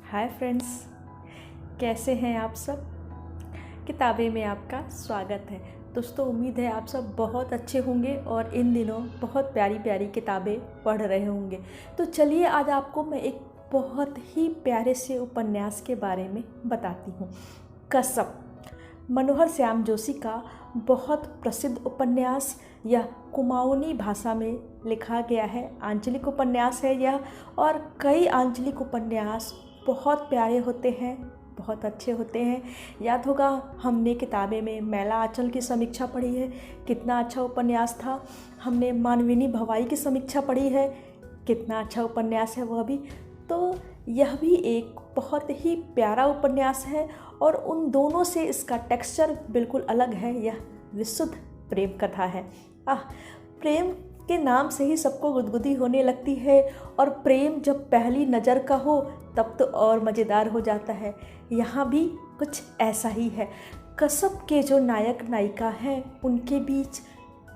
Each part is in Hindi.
हाय फ्रेंड्स, कैसे हैं आप सब। किताबें में आपका स्वागत है। दोस्तों, उम्मीद है आप सब बहुत अच्छे होंगे और इन दिनों बहुत प्यारी प्यारी किताबें पढ़ रहे होंगे। तो चलिए आज आपको मैं एक बहुत ही प्यारे से उपन्यास के बारे में बताती हूँ। कसब, मनोहर श्याम जोशी का बहुत प्रसिद्ध उपन्यास। यह कुमाऊनी भाषा में लिखा गया है। आंचलिक उपन्यास है यह, और कई आंचलिक उपन्यास बहुत प्यारे होते हैं, बहुत अच्छे होते हैं। याद होगा हमने किताबें में मैला आंचल की समीक्षा पढ़ी है, कितना अच्छा उपन्यास था। हमने मानविनी भवाई की समीक्षा पढ़ी है, कितना अच्छा उपन्यास है वह भी। तो यह भी एक बहुत ही प्यारा उपन्यास है और उन दोनों से इसका टेक्सचर बिल्कुल अलग है। यह विशुद्ध प्रेम कथा है। प्रेम के नाम से ही सबको गुदगुदी होने लगती है, और प्रेम जब पहली नज़र का हो तब तो और मज़ेदार हो जाता है। यहाँ भी कुछ ऐसा ही है। कसब के जो नायक नायिका हैं उनके बीच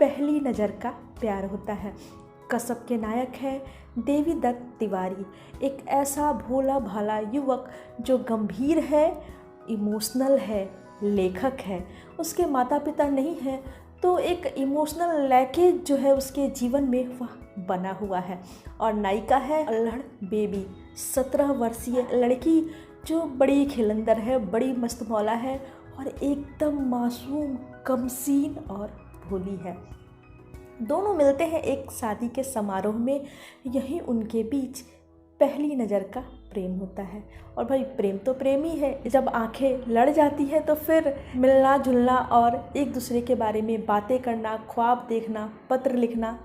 पहली नज़र का प्यार होता है। कसब के नायक हैं देवीदत्त तिवारी, एक ऐसा भोला भाला युवक जो गंभीर है, इमोशनल है, लेखक है। उसके माता पिता नहीं हैं, तो एक इमोशनल लैकेज जो है उसके जीवन में वह बना हुआ है। और नायिका है अल्हड़ बेबी, 17 वर्षीय लड़की जो बड़ी खिलंदर है, बड़ी मस्त मौला है और एकदम मासूम, कमसीन और भोली है। दोनों मिलते हैं एक शादी के समारोह में। यही उनके बीच पहली नज़र का प्रेम होता है। और भाई प्रेम तो प्रेम ही है। जब आंखें लड़ जाती हैं तो फिर मिलना जुलना और एक दूसरे के बारे में बातें करना, ख्वाब देखना, पत्र लिखना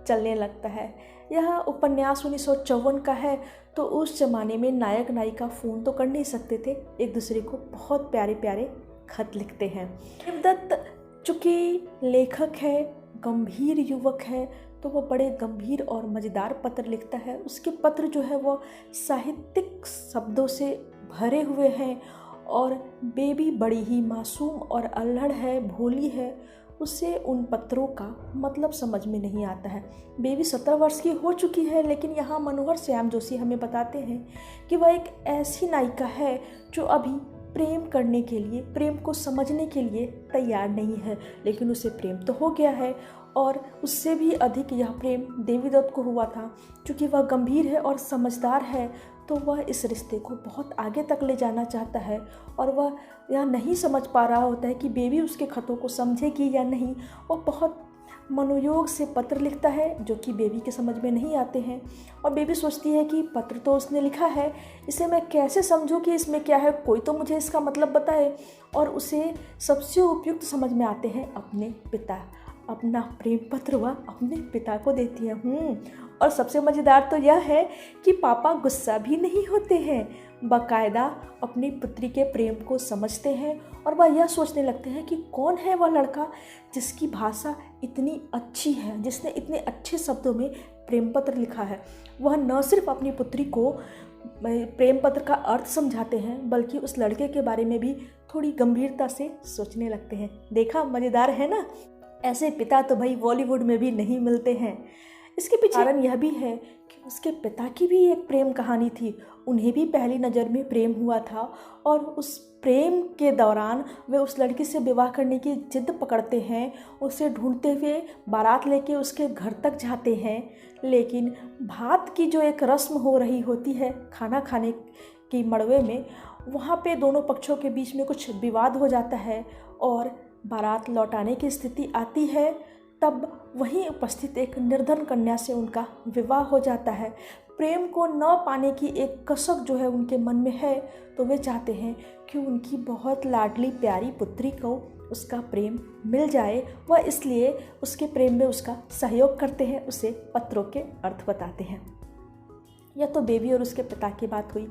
चलने लगता है। यह उपन्यास 1954 का है, तो उस ज़माने में नायक नायिका फ़ोन तो कर नहीं सकते थे, एक दूसरे को बहुत प्यारे प्यारे खत लिखते हैं। देवदत्त चूँकि लेखक है, गंभीर युवक है, तो वह बड़े गंभीर और मज़ेदार पत्र लिखता है। उसके पत्र जो है वो साहित्यिक शब्दों से भरे हुए हैं। और बेबी बड़ी ही मासूम और अल्हड़ है, भोली है। उसे उन पत्रों का मतलब समझ में नहीं आता है। बेबी 17 वर्ष की हो चुकी है, लेकिन यहाँ मनोहर श्याम जोशी हमें बताते हैं कि वह एक ऐसी नायिका है जो अभी प्रेम करने के लिए, प्रेम को समझने के लिए तैयार नहीं है। लेकिन उसे प्रेम तो हो गया है, और उससे भी अधिक यह प्रेम देवीदत्त को हुआ था। क्योंकि वह गंभीर है और समझदार है, तो वह इस रिश्ते को बहुत आगे तक ले जाना चाहता है। और वह यह नहीं समझ पा रहा होता है कि बेबी उसके खतों को समझेगी या नहीं। वह बहुत मनोयोग से पत्र लिखता है जो कि बेबी के समझ में नहीं आते हैं। और बेबी सोचती है कि पत्र तो उसने लिखा है, इसे मैं कैसे समझूं कि इसमें क्या है, कोई तो मुझे इसका मतलब बताए। और उसे सबसे उपयुक्त समझ में आते हैं अपने पिता। अपना प्रेम पत्र वह अपने पिता को देती है। और सबसे मज़ेदार तो यह है कि पापा गुस्सा भी नहीं होते हैं, बाकायदा अपनी पुत्री के प्रेम को समझते हैं। और वह यह सोचने लगते हैं कि कौन है वह लड़का जिसकी भाषा इतनी अच्छी है, जिसने इतने अच्छे शब्दों में प्रेम पत्र लिखा है। वह न सिर्फ अपनी पुत्री को प्रेम पत्र का अर्थ समझाते हैं, बल्कि उस लड़के के बारे में भी थोड़ी गंभीरता से सोचने लगते हैं। देखा, मज़ेदार है ना। ऐसे पिता तो भाई बॉलीवुड में भी नहीं मिलते हैं। इसके पीछे कारण यह भी है कि उसके पिता की भी एक प्रेम कहानी थी। उन्हें भी पहली नज़र में प्रेम हुआ था, और उस प्रेम के दौरान वे उस लड़की से विवाह करने की जिद पकड़ते हैं। उसे ढूंढते हुए बारात लेके उसके घर तक जाते हैं। लेकिन भात की जो एक रस्म हो रही होती है खाना खाने की मड़वे में, वहाँ पे दोनों पक्षों के बीच में कुछ विवाद हो जाता है और बारात लौटाने की स्थिति आती है। तब वहीं उपस्थित एक निर्धन कन्या से उनका विवाह हो जाता है। प्रेम को न पाने की एक कसक जो है उनके मन में है, तो वे चाहते हैं कि उनकी बहुत लाडली प्यारी पुत्री को उसका प्रेम मिल जाए। वह इसलिए उसके प्रेम में उसका सहयोग करते हैं, उसे पत्रों के अर्थ बताते हैं। यह तो बेबी और उसके पिता की बात हुई,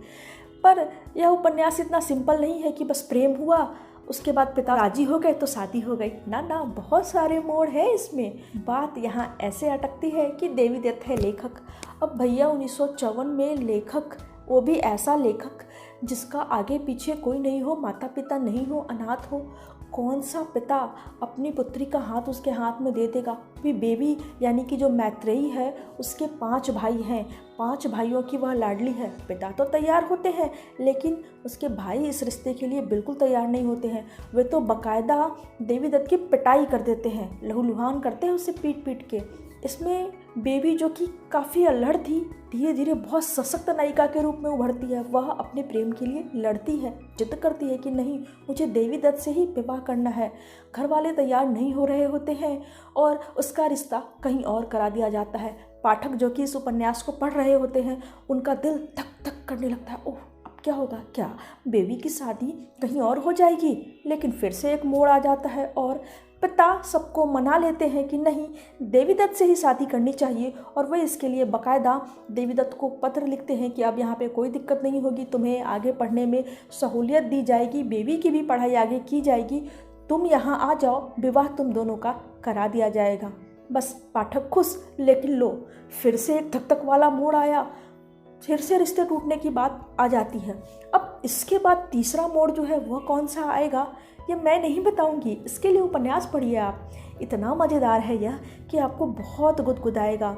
पर यह उपन्यास इतना सिंपल नहीं है कि बस प्रेम हुआ, उसके बाद पिता राजी हो गए तो शादी हो गई। ना ना, बहुत सारे मोड़ है इसमें। बात यहाँ ऐसे अटकती है कि देवीदत्त है लेखक। अब भैया 1954 में लेखक, वो भी ऐसा लेखक जिसका आगे पीछे कोई नहीं हो, माता पिता नहीं हो, अनाथ हो, कौन सा पिता अपनी पुत्री का हाथ उसके हाथ में दे देगा। भी बेबी यानी कि जो मैत्रेयी है उसके 5 भाई हैं, 5 भाइयों की वह लाडली है। पिता तो तैयार होते हैं लेकिन उसके भाई इस रिश्ते के लिए बिल्कुल तैयार नहीं होते हैं। वे तो बाकायदा देवी दत्त की पिटाई कर देते हैं, लहूलुहान करते हैं उसे पीट पीट के। इसमें बेबी जो कि काफ़ी अल्हड़ थी, धीरे धीरे बहुत सशक्त नायिका के रूप में उभरती है। वह अपने प्रेम के लिए लड़ती है, जिद करती है कि नहीं, मुझे देवी दत्त से ही विवाह करना है। घर वाले तैयार नहीं हो रहे होते हैं और उसका रिश्ता कहीं और करा दिया जाता है। पाठक जो कि इस उपन्यास को पढ़ रहे होते हैं उनका दिल धक धक करने लगता है। ओह, अब क्या होगा, क्या बेबी की शादी कहीं और हो जाएगी। लेकिन फिर से एक मोड़ आ जाता है और पिता सबको मना लेते हैं कि नहीं, देवी दत्त से ही शादी करनी चाहिए। और वह इसके लिए बाकायदा देवी दत्त को पत्र लिखते हैं कि अब यहाँ पे कोई दिक्कत नहीं होगी, तुम्हें आगे पढ़ने में सहूलियत दी जाएगी, बेबी की भी पढ़ाई आगे की जाएगी, तुम यहाँ आ जाओ, विवाह तुम दोनों का करा दिया जाएगा। बस पाठक खुश। लेकिन लो, फिर से एक धक धक वाला मोड़ आया, फिर से रिश्ते टूटने की बात आ जाती है। अब इसके बाद तीसरा मोड़ जो है वह कौन सा आएगा ये मैं नहीं बताऊंगी, इसके लिए उपन्यास पढ़िए आप। इतना मज़ेदार है यह कि आपको बहुत गुदगुदाएगा।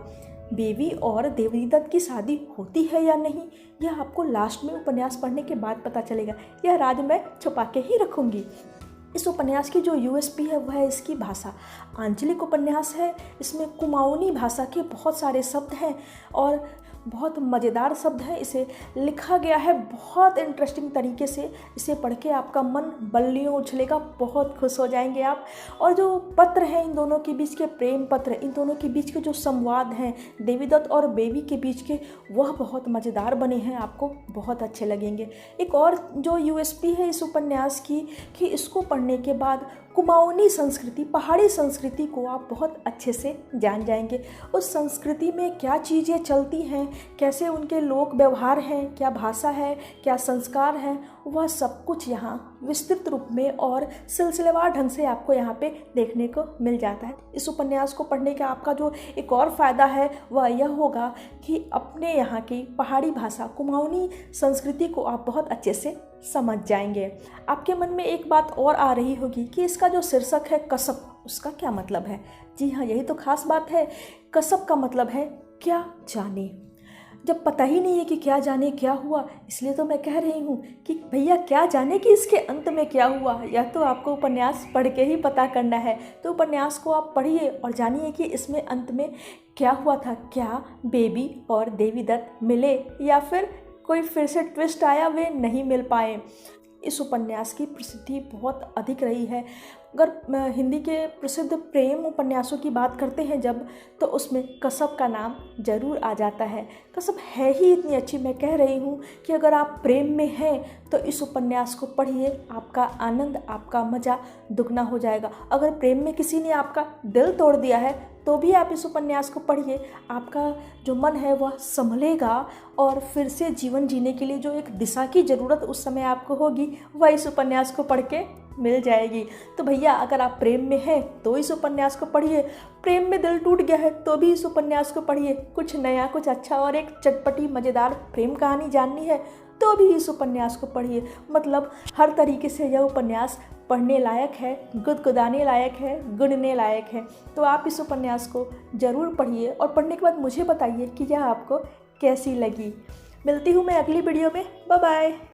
बेबी और देवी दत्त की शादी होती है या नहीं, यह आपको लास्ट में उपन्यास पढ़ने के बाद पता चलेगा। यह राज मैं छुपा के ही रखूँगी। इस उपन्यास की जो यूएसपी है वह है इसकी भाषा। आंचलिक उपन्यास है, इसमें कुमाऊनी भाषा के बहुत सारे शब्द हैं और बहुत मज़ेदार शब्द हैं। इसे लिखा गया है बहुत इंटरेस्टिंग तरीके से। इसे पढ़ के आपका मन बल्लियों उछलेगा, बहुत खुश हो जाएंगे आप। और जो पत्र हैं इन दोनों के बीच के, प्रेम पत्र, इन दोनों के बीच के जो संवाद हैं देवी दत्त और बेबी के बीच के, वह बहुत मज़ेदार बने हैं, आपको बहुत अच्छे लगेंगे। एक और जो यूएसपी है इस उपन्यास की कि इसको पढ़ने के बाद कुमाऊनी संस्कृति, पहाड़ी संस्कृति को आप बहुत अच्छे से जान जाएंगे। उस संस्कृति में क्या चीज़ें चलती हैं, कैसे उनके लोक व्यवहार हैं, क्या भाषा है, क्या संस्कार हैं, वह सब कुछ यहाँ विस्तृत रूप में और सिलसिलेवार ढंग से आपको यहाँ पे देखने को मिल जाता है। इस उपन्यास को पढ़ने का आपका जो एक और फ़ायदा है वह यह होगा कि अपने यहाँ की पहाड़ी भाषा, कुमाऊनी संस्कृति को आप बहुत अच्छे से समझ जाएंगे। आपके मन में एक बात और आ रही होगी कि इसका जो शीर्षक है कसब, उसका क्या मतलब है। जी हाँ, यही तो खास बात है। कसब का मतलब है क्या जाने। जब पता ही नहीं है कि क्या जाने क्या हुआ, इसलिए तो मैं कह रही हूँ कि भैया क्या जाने कि इसके अंत में क्या हुआ, यह तो आपको उपन्यास पढ़ के ही पता करना है। तो उपन्यास को आप पढ़िए और जानिए कि इसमें अंत में क्या हुआ था। क्या बेबी और देवी दत्त मिले या फिर कोई फिर से ट्विस्ट आया, वे नहीं मिल पाए। इस उपन्यास की प्रसिद्धि बहुत अधिक रही है। अगर हिंदी के प्रसिद्ध प्रेम उपन्यासों की बात करते हैं जब, तो उसमें कसब का नाम ज़रूर आ जाता है। कसब है ही इतनी अच्छी, मैं कह रही हूँ कि अगर आप प्रेम में हैं तो इस उपन्यास को पढ़िए, आपका आनंद, आपका मज़ा दुगना हो जाएगा। अगर प्रेम में किसी ने आपका दिल तोड़ दिया है तो भी आप इस उपन्यास को पढ़िए, आपका जो मन है वह संभलेगा और फिर से जीवन जीने के लिए जो एक दिशा की ज़रूरत उस समय आपको होगी वह इस उपन्यास को पढ़ के मिल जाएगी। तो भैया अगर आप प्रेम में हैं तो इस उपन्यास को पढ़िए, प्रेम में दिल टूट गया है तो भी इस उपन्यास को पढ़िए। कुछ नया, कुछ अच्छा और एक चटपटी मज़ेदार प्रेम कहानी जाननी है तो भी इस उपन्यास को पढ़िए। मतलब हर तरीके से यह उपन्यास पढ़ने लायक है, गुदगुदाने लायक है, गुनने लायक है। तो आप इस उपन्यास को ज़रूर पढ़िए और पढ़ने के बाद मुझे बताइए कि यह आपको कैसी लगी। मिलती हूँ मैं अगली वीडियो में। Bye bye.